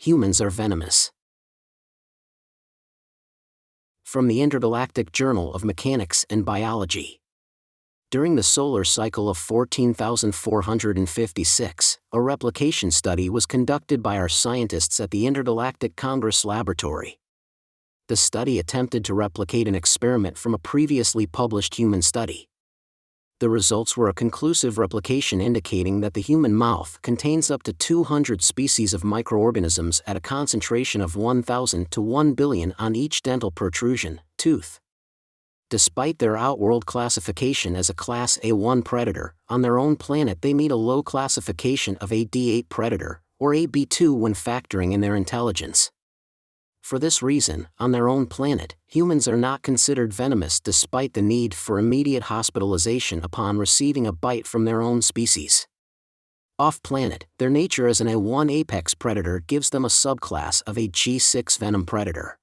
humans are venomous. From the Intergalactic Journal of Mechanics and Biology. During the solar cycle of 14,456, a replication study was conducted by our scientists at the Intergalactic Congress Laboratory. The study attempted to replicate an experiment from a previously published human study. The results were a conclusive replication indicating that the human mouth contains up to 200 species of microorganisms at a concentration of 1,000 to 1 billion on each dental protrusion, tooth. Despite their outworld classification as a Class A1 predator, on their own planet they meet a low classification of a D8 predator, or a B2 when factoring in their intelligence. For this reason, on their own planet, humans are not considered venomous despite the need for immediate hospitalization upon receiving a bite from their own species. Off-planet, their nature as an A1 apex predator gives them a subclass of a G6 venom predator.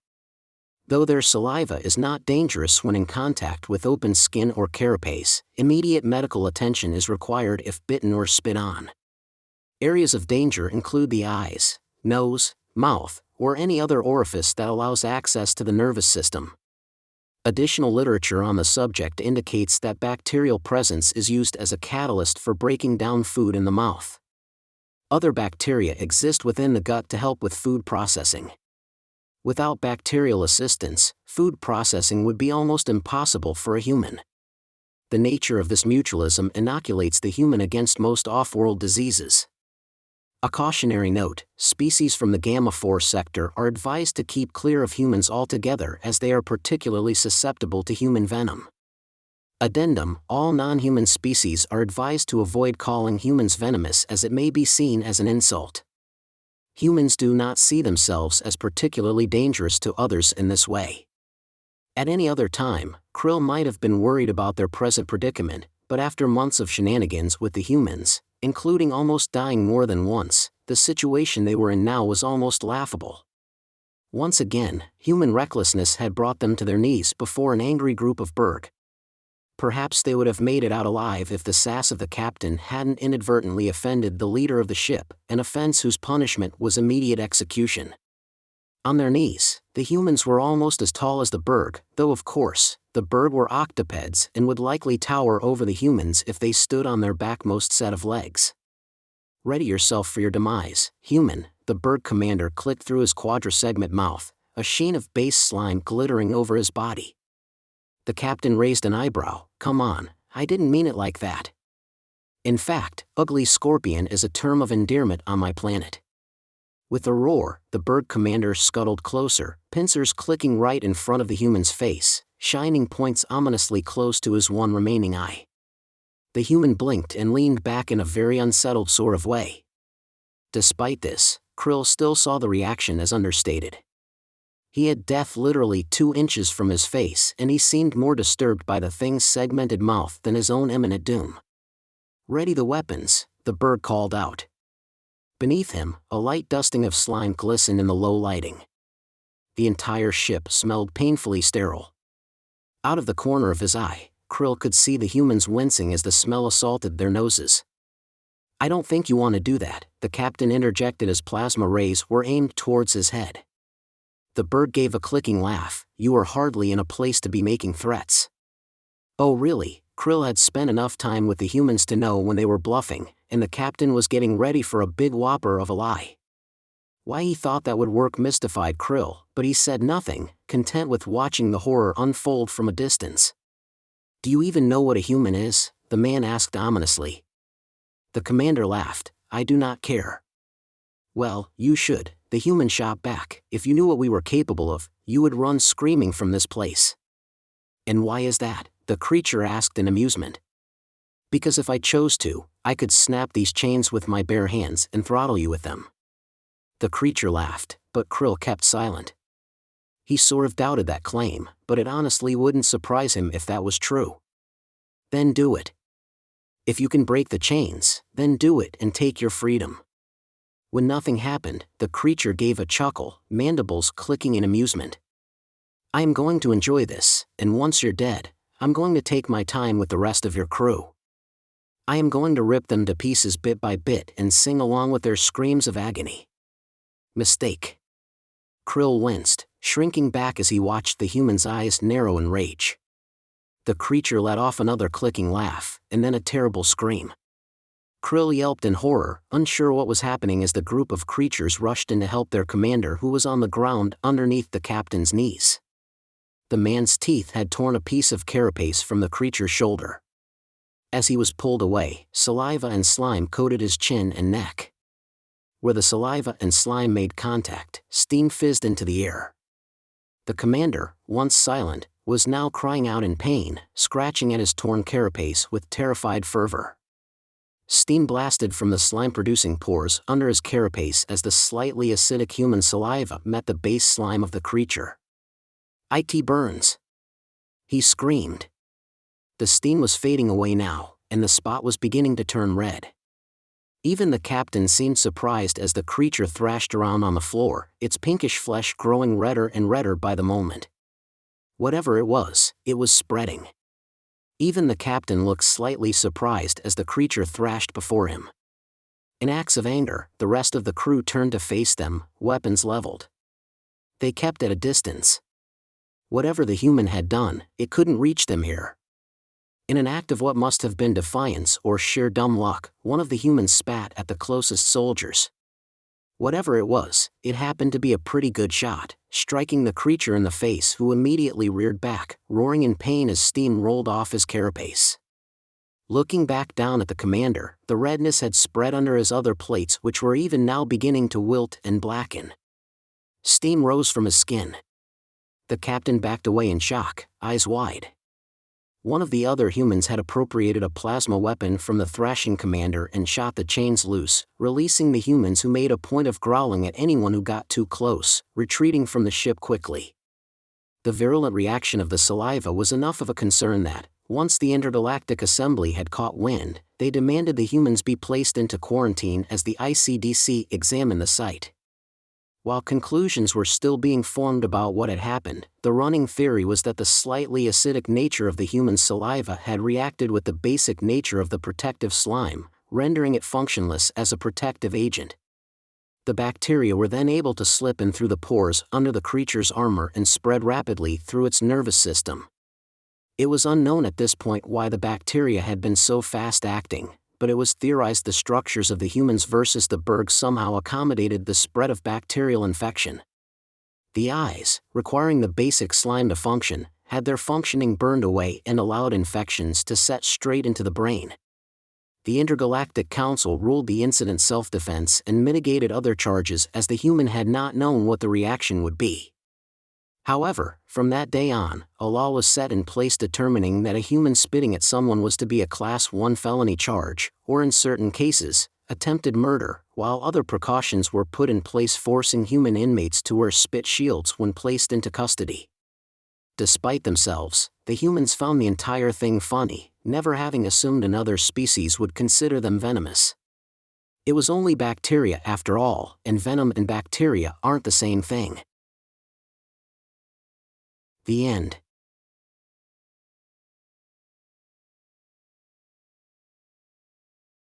Though their saliva is not dangerous when in contact with open skin or carapace, immediate medical attention is required if bitten or spit on. Areas of danger include the eyes, nose, mouth, or any other orifice that allows access to the nervous system. Additional literature on the subject indicates that bacterial presence is used as a catalyst for breaking down food in the mouth. Other bacteria exist within the gut to help with food processing. Without bacterial assistance, food processing would be almost impossible for a human. The nature of this mutualism inoculates the human against most off-world diseases. A cautionary note: species from the Gamma-4 sector are advised to keep clear of humans altogether as they are particularly susceptible to human venom. Addendum: all non-human species are advised to avoid calling humans venomous as it may be seen as an insult. Humans do not see themselves as particularly dangerous to others in this way. At any other time, Krill might have been worried about their present predicament, but after months of shenanigans with the humans, including almost dying more than once, the situation they were in now was almost laughable. Once again, human recklessness had brought them to their knees before an angry group of Berg. Perhaps they would have made it out alive if the sass of the captain hadn't inadvertently offended the leader of the ship, an offense whose punishment was immediate execution. On their knees, the humans were almost as tall as the Berg, though of course, the Berg were octopeds and would likely tower over the humans if they stood on their backmost set of legs. Ready yourself for your demise, human, the Berg commander clicked through his quadrasegment mouth, a sheen of base slime glittering over his body. The captain raised an eyebrow. Come on, I didn't mean it like that. In fact, ugly scorpion is a term of endearment on my planet. With a roar, the Berg commander scuttled closer, pincers clicking right in front of the human's face, shining points ominously close to his one remaining eye. The human blinked and leaned back in a very unsettled sort of way. Despite this, Krill still saw the reaction as understated. He had death literally 2 inches from his face and he seemed more disturbed by the thing's segmented mouth than his own imminent doom. Ready the weapons, the Berg called out. Beneath him, a light dusting of slime glistened in the low lighting. The entire ship smelled painfully sterile. Out of the corner of his eye, Krill could see the humans wincing as the smell assaulted their noses. I don't think you want to do that, the captain interjected as plasma rays were aimed towards his head. The Berg gave a clicking laugh. You are hardly in a place to be making threats. Oh really? Krill had spent enough time with the humans to know when they were bluffing, and the captain was getting ready for a big whopper of a lie. Why he thought that would work mystified Krill, but he said nothing, content with watching the horror unfold from a distance. Do you even know what a human is? The man asked ominously. The commander laughed. I do not care. Well, you should, the human shot back. If you knew what we were capable of, you would run screaming from this place. And why is that? The creature asked in amusement. Because if I chose to, I could snap these chains with my bare hands and throttle you with them. The creature laughed, but Krill kept silent. He sort of doubted that claim, but it honestly wouldn't surprise him if that was true. Then do it. If you can break the chains, then do it and take your freedom. When nothing happened, the creature gave a chuckle, mandibles clicking in amusement. I am going to enjoy this, and once you're dead, I'm going to take my time with the rest of your crew. I am going to rip them to pieces bit by bit and sing along with their screams of agony. Mistake. Krill winced, shrinking back as he watched the human's eyes narrow in rage. The creature let off another clicking laugh, and then a terrible scream. Krill yelped in horror, unsure what was happening as the group of creatures rushed in to help their commander who was on the ground underneath the captain's knees. The man's teeth had torn a piece of carapace from the creature's shoulder. As he was pulled away, saliva and slime coated his chin and neck. Where the saliva and slime made contact, steam fizzed into the air. The commander, once silent, was now crying out in pain, scratching at his torn carapace with terrified fervor. Steam blasted from the slime-producing pores under his carapace as the slightly acidic human saliva met the base slime of the creature. "It burns!" he screamed. The steam was fading away now, and the spot was beginning to turn red. Even the captain seemed surprised as the creature thrashed around on the floor, its pinkish flesh growing redder and redder by the moment. Whatever it was spreading. Even the captain looked slightly surprised as the creature thrashed before him. In acts of anger, the rest of the crew turned to face them, weapons leveled. They kept at a distance. Whatever the human had done, it couldn't reach them here. In an act of what must have been defiance or sheer dumb luck, one of the humans spat at the closest soldiers. Whatever it was, it happened to be a pretty good shot, striking the creature in the face, who immediately reared back, roaring in pain as steam rolled off his carapace. Looking back down at the commander, the redness had spread under his other plates, which were even now beginning to wilt and blacken. Steam rose from his skin. The captain backed away in shock, eyes wide. One of the other humans had appropriated a plasma weapon from the thrashing commander and shot the chains loose, releasing the humans, who made a point of growling at anyone who got too close, retreating from the ship quickly. The virulent reaction of the saliva was enough of a concern that, once the intergalactic assembly had caught wind, they demanded the humans be placed into quarantine as the ICDC examined the site. While conclusions were still being formed about what had happened, the running theory was that the slightly acidic nature of the human saliva had reacted with the basic nature of the protective slime, rendering it functionless as a protective agent. The bacteria were then able to slip in through the pores under the creature's armor and spread rapidly through its nervous system. It was unknown at this point why the bacteria had been so fast-acting, but it was theorized the structures of the humans versus the bergs somehow accommodated the spread of bacterial infection. The eyes, requiring the basic slime to function, had their functioning burned away and allowed infections to set straight into the brain. The Intergalactic Council ruled the incident self-defense and mitigated other charges, as the human had not known what the reaction would be. However, from that day on, a law was set in place determining that a human spitting at someone was to be a Class 1 felony charge, or in certain cases, attempted murder, while other precautions were put in place forcing human inmates to wear spit shields when placed into custody. Despite themselves, the humans found the entire thing funny, never having assumed another species would consider them venomous. It was only bacteria after all, and venom and bacteria aren't the same thing. The end.